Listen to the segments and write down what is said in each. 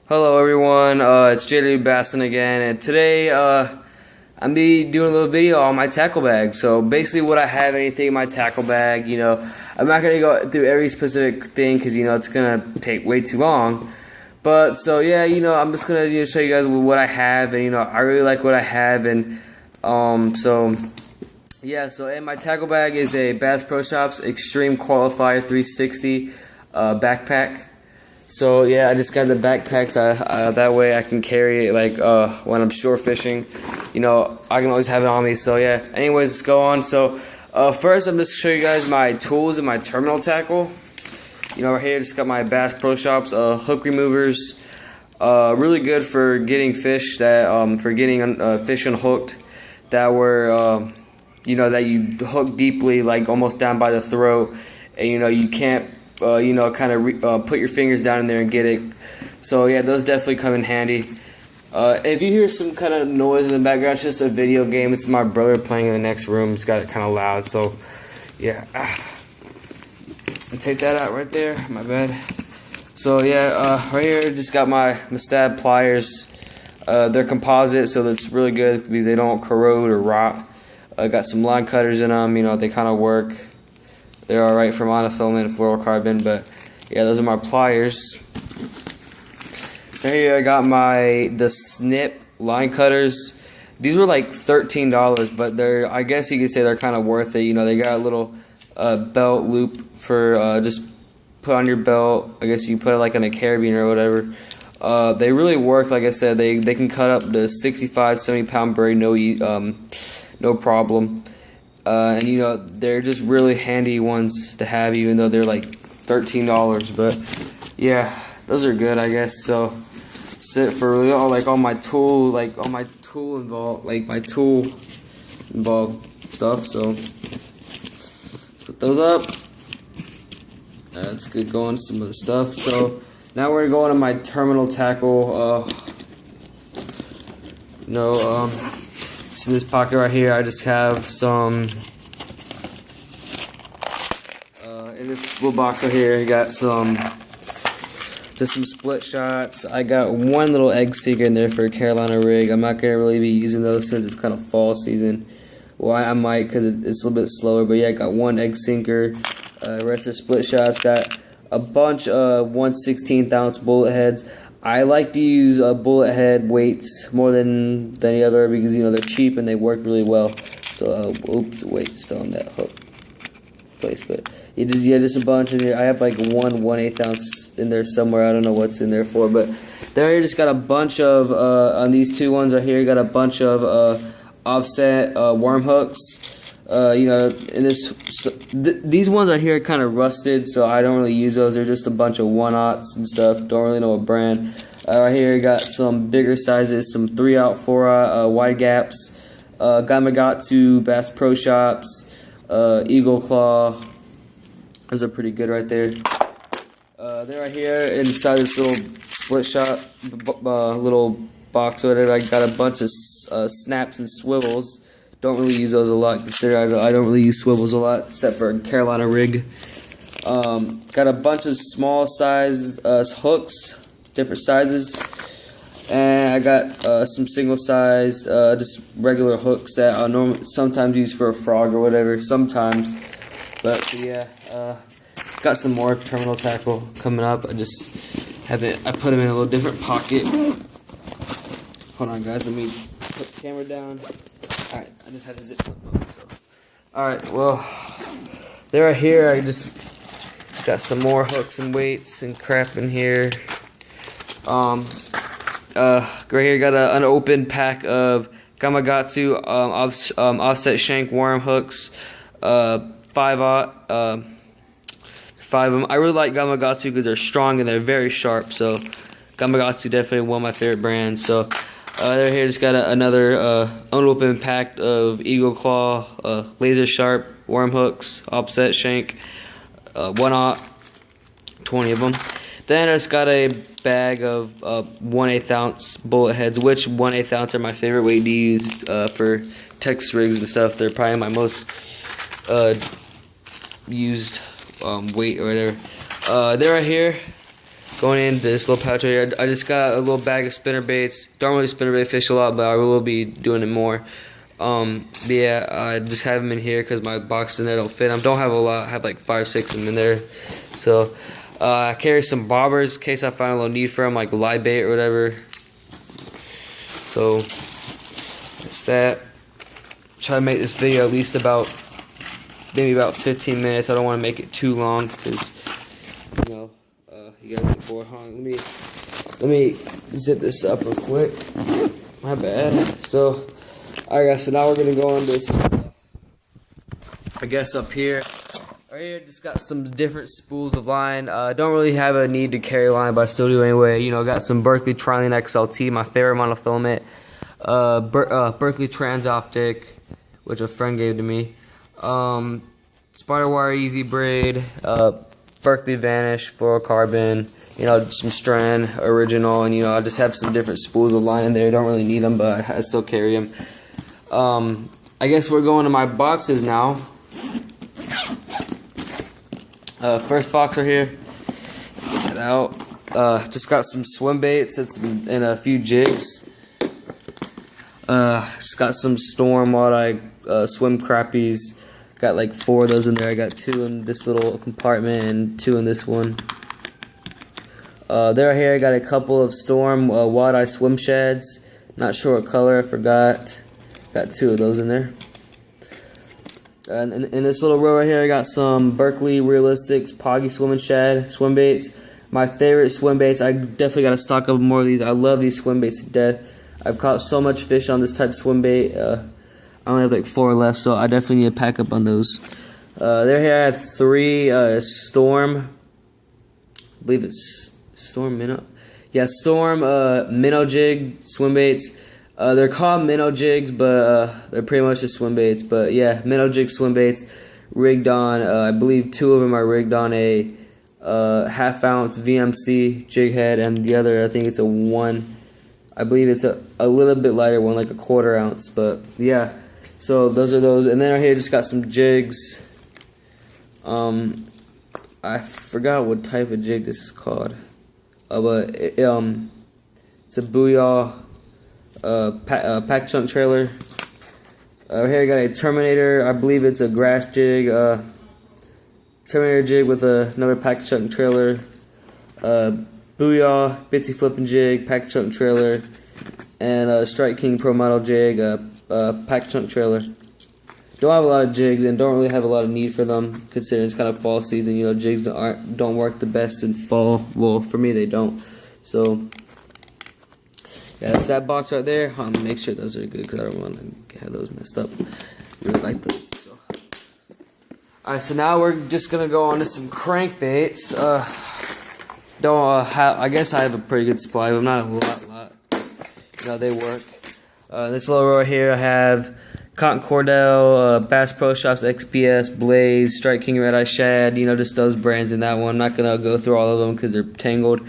Hello everyone, it's JW Basson again, and today I'm be doing a little video on my tackle bag. So basically what I have anything in my tackle bag, I'm not going to go through every specific thing because it's going to take way too long. But so yeah, I'm just going to show you guys what I have, and I really like what I have. And so in my tackle bag is a Bass Pro Shops Extreme Qualifier 360 backpack. So yeah, I just got the backpacks. That way I can carry it when I'm shore fishing. I can always have it on me. So yeah. Anyways, let's go on. So first, I'm just show you guys my tools and my terminal tackle. Right here, just got my Bass Pro Shops hook removers. Really good for getting fish that fish unhooked that were that you hook deeply, like almost down by the throat, and you can't. Put your fingers down in there and get it. So yeah, those definitely come in handy. If you hear some kind of noise in the background, it's just a video game. It's my brother playing in the next room. He's got it kind of loud. So yeah, take that out right there. My bad. So yeah, right here, just got my stab pliers. They're composite, so that's really good because they don't corrode or rot. I got some line cutters in them. They kind of work. They're alright for monofilament and fluorocarbon, but yeah, those are my pliers. Right here I got the Snip line cutters. These were like $13, but I guess you could say they're kind of worth it. They got a little belt loop for just put on your belt. I guess you put it like on a carabiner or whatever. They really work. Like I said, they can cut up to 65, 70 pound braid, no problem. And they're just really handy ones to have, even though they're like $13. But yeah, those are good, I guess. So sit for all my tool involved, my tool involved stuff. So let's put those up. That's good going. Some other stuff. So now we're going to my terminal tackle. In this pocket right here, I just have some. In this little box right here, I got just some split shots. I got one little egg sinker in there for a Carolina rig. I'm not gonna really be using those since it's kind of fall season. Well, I might because it's a little bit slower. But yeah, I got one egg sinker. Rest of split shots. Got a bunch of 1/16 ounce bullet heads. I like to use bullet head weights more than any other because they're cheap and they work really well. So oops, weight just fell on that hook place, but just a bunch in here. I have like 1/8 ounce in there somewhere. I don't know what's in there for, but there you just got a bunch of on these two ones right here. You got a bunch of offset worm hooks. These ones right here are kind of rusted, so I don't really use those. They're just a bunch of 1/0s and stuff. Don't really know what brand. Right here, you got some bigger sizes, some 3/0, 4/0 wide gaps. Gamakatsu, Bass Pro Shops, Eagle Claw. Those are pretty good right there. They're right here inside this little split shot, little box or whatever. I got a bunch of snaps and swivels. Don't really use those a lot. Consider I don't really use swivels a lot, except for a Carolina rig. Got a bunch of small size hooks, different sizes, and I got some single sized, just regular hooks that I sometimes use for a frog or whatever. Sometimes, but yeah, got some more terminal tackle coming up. I put them in a little different pocket. Hold on, guys. Let me put the camera down. Alright, I just had to zip something up, so. Alright, well, they're right here. I just got some more hooks and weights and crap in here. Right here, got an unopened pack of Gamakatsu offset shank worm hooks, 5/0, 5 of them. I really like Gamakatsu because they're strong and they're very sharp, so Gamakatsu definitely one of my favorite brands. So they're here, just got another unopened pack of Eagle Claw laser sharp worm hooks, offset shank, 1/0, 20 of them. Then I just got a bag of 1/8 ounce bullet heads, which 1/8 ounce are my favorite weight to use for Texas rigs and stuff. They're probably my most used weight or whatever. They're right here. going into this little pouch right here, I just got a little bag of spinner baits. Don't really spinnerbait fish a lot, but I will be doing it more. But yeah, I just have them in here because my boxes in there don't fit. I don't have a lot. I have like 5, 6 of them in there. So I carry some bobbers in case I find a little need for them, like live bait or whatever. So that's that. Try to make this video at least maybe about 15 minutes. I don't want to make it too long because you guys get bored. Hold on, let me zip this up real quick. My bad. So, alright guys, so now we're gonna go on this. I guess up here. Right here, just got some different spools of line. Don't really have a need to carry line, but I still do anyway. Got some Berkley Trilene XLT, my favorite monofilament. Berkley Transoptic, which a friend gave to me. Spider Wire Easy Braid. Berkley Vanish fluorocarbon. Some Strand original, and I just have some different spools of line in there. Don't really need them, but I still carry them. I guess we're going to my boxes now. First box right here. Get it out. Just got some swim baits and a few jigs. Just got some Storm Walleye swim crappies. Got like 4 of those in there. I got 2 in this little compartment and 2 in this one. There here I got a couple of Storm Walleye swim shads. Not sure what color, I forgot. Got 2 of those in there. And in this little row right here, I got some Berkley Realistics Poggy Swim and Shad swim baits. My favorite swim baits. I definitely got a stock of more of these. I love these swim baits to death. I've caught so much fish on this type of swim bait. I only have like 4 left, so I definitely need to pack up on those. There here I have 3 Storm. I believe it's Storm Minnow. Yeah, Storm Minnow Jig swim baits. They're called minnow jigs, but they're pretty much just swim baits. But yeah, minnow jig swim baits rigged on, I believe 2 of them are rigged on a half-ounce VMC jig head, and the other, I think it's a 1. I believe it's a little bit lighter one, like a 1/4 ounce. But yeah, so those are those. And then right here, just got some jigs. I forgot what type of jig this is called. But it's a Booyah. Pack chunk trailer. Here I got a Terminator. I believe it's a grass jig. Terminator jig with another pack chunk trailer. Booyah Bitsy flipping jig, pack chunk trailer, and Strike King Pro Model jig, pack chunk trailer. Don't have a lot of jigs and don't really have a lot of need for them, considering it's kind of fall season. Jigs don't work the best in fall. Well, for me they don't. So yeah, that's that box right there. I'm gonna make sure those are good because I don't want to have those messed up. Really like those. So. Alright, so now we're just gonna go on to some crankbaits. I guess I have a pretty good supply of them, not a lot. They work. This little row here I have Cotton Cordell, Bass Pro Shops XPS, Blaze, Strike King Red Eye Shad. Just those brands in that one. I'm not gonna go through all of them because they're tangled.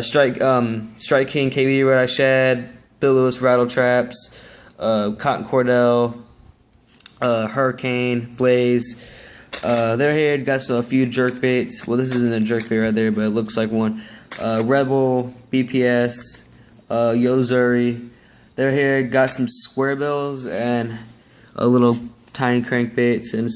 Strike King KB Red Eye Shad, Bill Lewis Rattle Traps, Cotton Cordell, Hurricane, Blaze. They're here. Got a few jerk baits. Well, this isn't a jerk bait right there, but it looks like one. Rebel, BPS, Yozuri. They're here. Got some square bills and a little tiny crankbaits and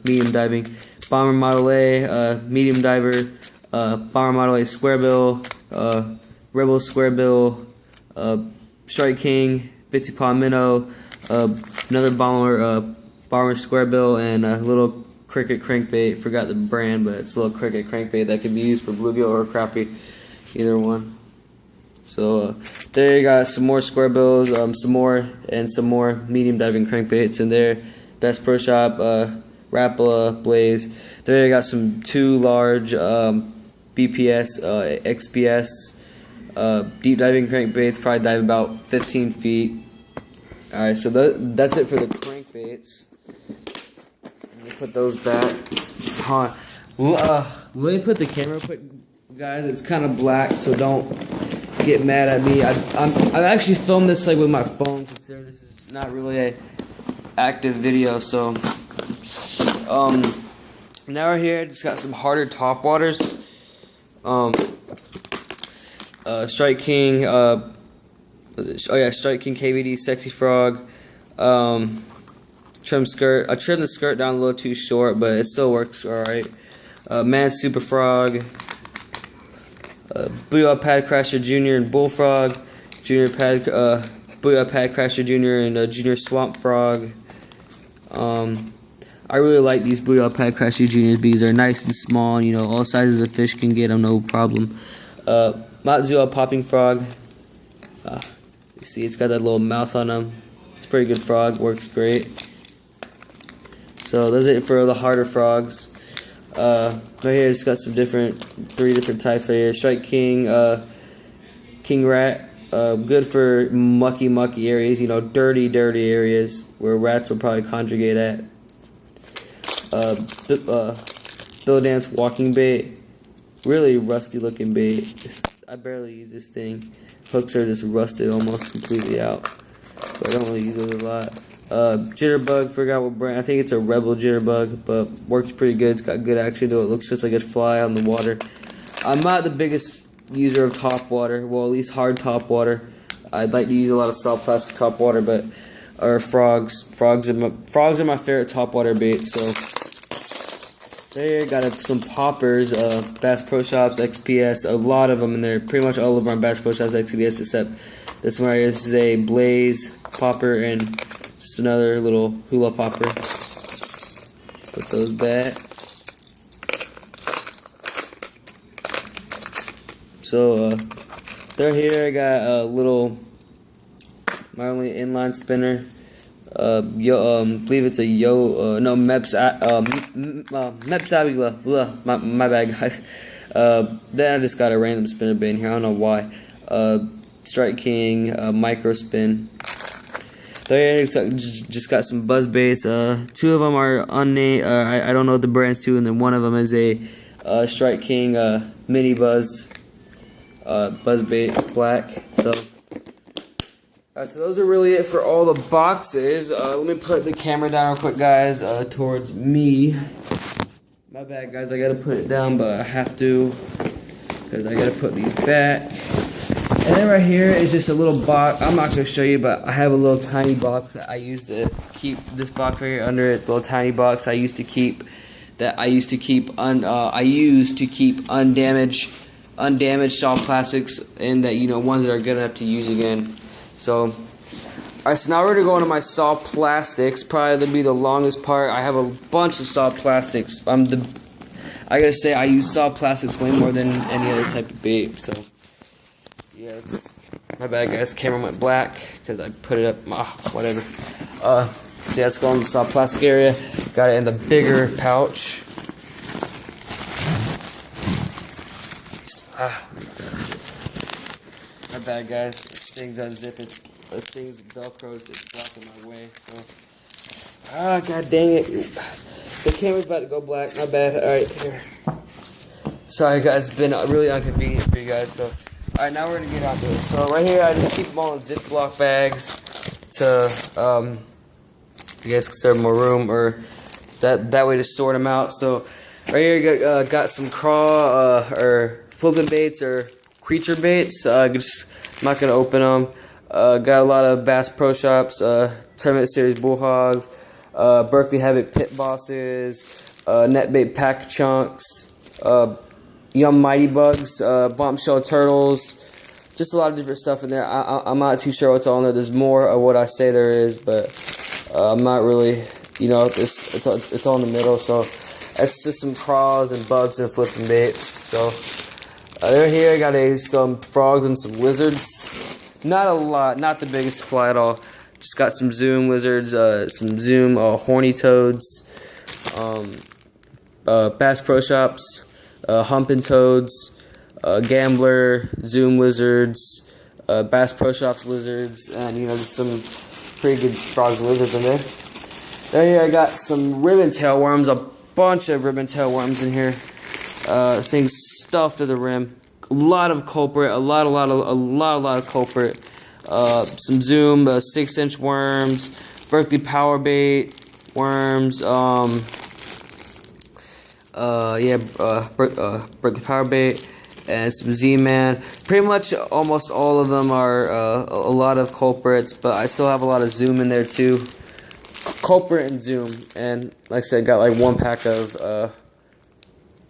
medium diving. Bomber Model A, medium diver. Bomber Model A square bill, Rebel square bill, Strike King, Bitsy Paw Minnow, another Bomber square bill, and a little cricket crankbait. Forgot the brand, but it's a little cricket crankbait that can be used for bluegill or crappie, either one. So there you got some more square bills, some more medium diving crankbaits in there. Bass Pro Shop, Rapala, Blaze. There you got some 2 large BPS, XPS, deep diving crankbaits. Probably dive about 15 feet. Alright, so that's it for the crankbaits. Let me put those back. Let me put the camera quick, guys. It's kind of black, so don't get mad at me. I've actually filmed this like with my phone, considering this is not really a active video. So now we're here. Just got some harder top waters. Strike King. Strike King KVD Sexy Frog. Trim skirt. I trimmed the skirt down a little too short, but it still works alright. Man Super Frog. Booyah Pad Crasher Jr. and Bullfrog. Booyah Pad Crasher Jr. and Junior Swamp Frog. I really like these Booyah Pad Crasher Juniors because they're nice and small, and, you know, all sizes of fish can get them, no problem. Matsua Popping Frog. You see, it's got that little mouth on them. It's a pretty good frog, works great. So that's it for the harder frogs. Right here, it's got some three different types right here. Strike King, King Rat. Good for mucky areas, you know, dirty areas where rats will probably congregate at. Bill Dance Walking Bait. Really rusty looking bait. I barely use this thing. Hooks are just rusted almost completely out, so I don't really use it a lot. Jitterbug, forgot what brand. I think it's a Rebel Jitterbug, but works pretty good. It's got good action to it. Looks just like a fly on the water. I'm not the biggest user of top water, well, at least hard top water. I'd like to use a lot of soft plastic top water, but frogs are my favorite top water bait. So there, got some poppers, Bass Pro Shops, XPS, a lot of them in there. Pretty much all of them are Bass Pro Shops, XPS, except this one right here. This is a Blaze popper and just another little hula popper. Put those back. So they're here. I got a my only inline spinner. Believe it's a Mepsabula. My bad, guys. Then I just got a random spinner bait in here. I don't know why. Strike King micro spin. There, just got some buzz baits. Two of them are unnamed. I don't know what the brand's to, and then one of them is a Strike King mini buzz bait black. So. So those are really it for all the boxes. Let me put the camera down real quick, guys, towards me. My bad, guys, I gotta put it down, but I have to, because I gotta put these back. And then right here is just a little box. I'm not gonna show you, but I have a little tiny box that I use to keep this box right here under it. Little tiny box I used to keep undamaged soft plastics, and that, you know, ones that are good enough to use again. So, alright, so now we're going to go into my soft plastics. Probably to be the longest part. I have a bunch of soft plastics. I gotta say, I use soft plastics way more than any other type of bait. So, yeah, my bad, guys. Camera went black because I put it up. Whatever. So yeah, let's go in the soft plastic area. Got it in the bigger pouch. My bad, guys. Things unzip it. This thing's velcroed. It's blocking my way. So, god dang it! The camera's about to go black. My bad. All right, here. Sorry, guys. It's been really inconvenient for you guys. So, all right, now we're gonna get onto it. So, right here, I just keep them all in Ziploc bags to, you guys can serve more room, or that way to sort them out. So, right here, got some craw or flipping baits or creature baits. I'm not going to open them. Got a lot of Bass Pro Shops, Tournament Series Bullhogs, Berkley Havoc Pit Bosses, Netbait Pack Chunks, Yum Mighty Bugs, Bombshell Turtles, just a lot of different stuff in there. I'm not too sure what's all in there. There's more of what I say there is, but I'm not really, you know, it's all in the middle. So it's just some craws and bugs and flipping baits. So right here I got some frogs and some lizards. Not a lot, not the biggest supply at all. Just got some Zoom lizards, some Zoom horny toads, Bass Pro Shops, humping toads, Gambler, Zoom lizards, Bass Pro Shops lizards, and, you know, just some pretty good frogs and lizards in there. Then here I got some ribbon tail worms, a bunch of ribbon tail worms in here. This thing's stuffed to the rim. A lot of culprit, a lot of culprit. Some Zoom 6-inch worms, Berkley Power Bait worms. Berkley Power Bait, and some Z-Man. Pretty much almost all of them are a lot of culprits, but I still have a lot of Zoom in there too. Culprit and Zoom, and like I said, got like 1 pack of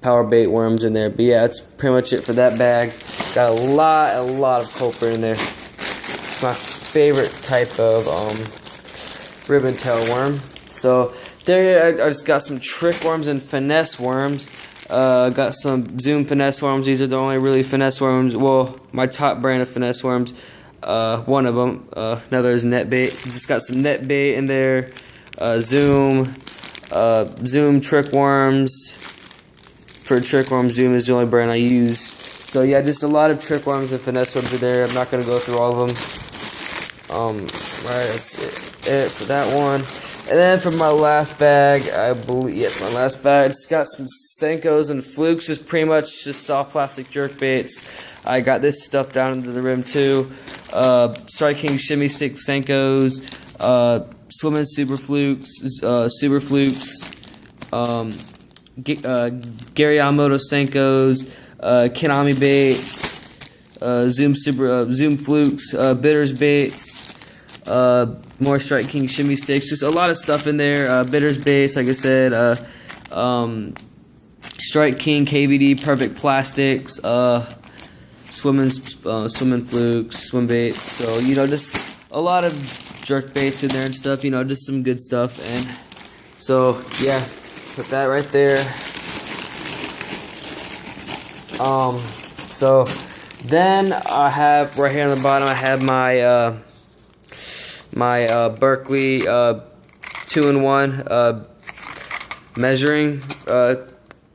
power bait worms in there. But yeah, that's pretty much it for that bag. Got a lot of culprit in there. It's my favorite type of ribbon tail worm. So there, I just got some trick worms and finesse worms. Got some Zoom finesse worms. These are the only really finesse worms. Well, my top brand of finesse worms. One of them. Another is net bait. Just got some net bait in there. Zoom trick worms. For trick worms, Zoom is the only brand I use. So yeah, just a lot of trick worms and finesse worms are there. I'm not gonna go through all of them. Right, that's it for that one. And then for my last bag, I believe, yes, my last bag, I just got some Senkos and Flukes, just pretty much just soft plastic jerk baits. I got this stuff down into the rim too. Strike King Shimmy Stick Senkos, Swimming Super Flukes, Gary Yamamoto Senkos, Konami baits, Zoom Flukes, Bitters baits, more Strike King Shimmy Sticks, just a lot of stuff in there. Bitters baits, like I said, Strike King KVD Perfect Plastics, Swimming Flukes, swim baits. So you know, just a lot of jerk baits in there and stuff. You know, just some good stuff. And so yeah, put that right there. So then I have right here on the bottom, I have my my Berkley 2-in-1 measuring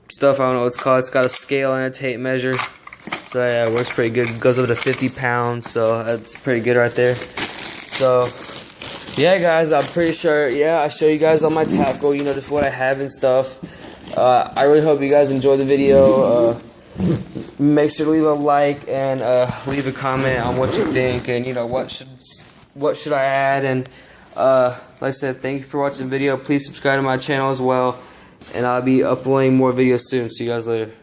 stuff. I don't know what it's called. It's got a scale and a tape measure. So yeah, it works pretty good. It goes up to 50 pounds, so that's pretty good right there. So yeah, guys, I'm pretty sure, yeah, I show you guys all my tackle, you know, just what I have and stuff. I really hope you guys enjoyed the video. Make sure to leave a like and leave a comment on what you think, and you know, what should I add. And like I said, thank you for watching the video. Please subscribe to my channel as well, and I'll be uploading more videos soon. See you guys later.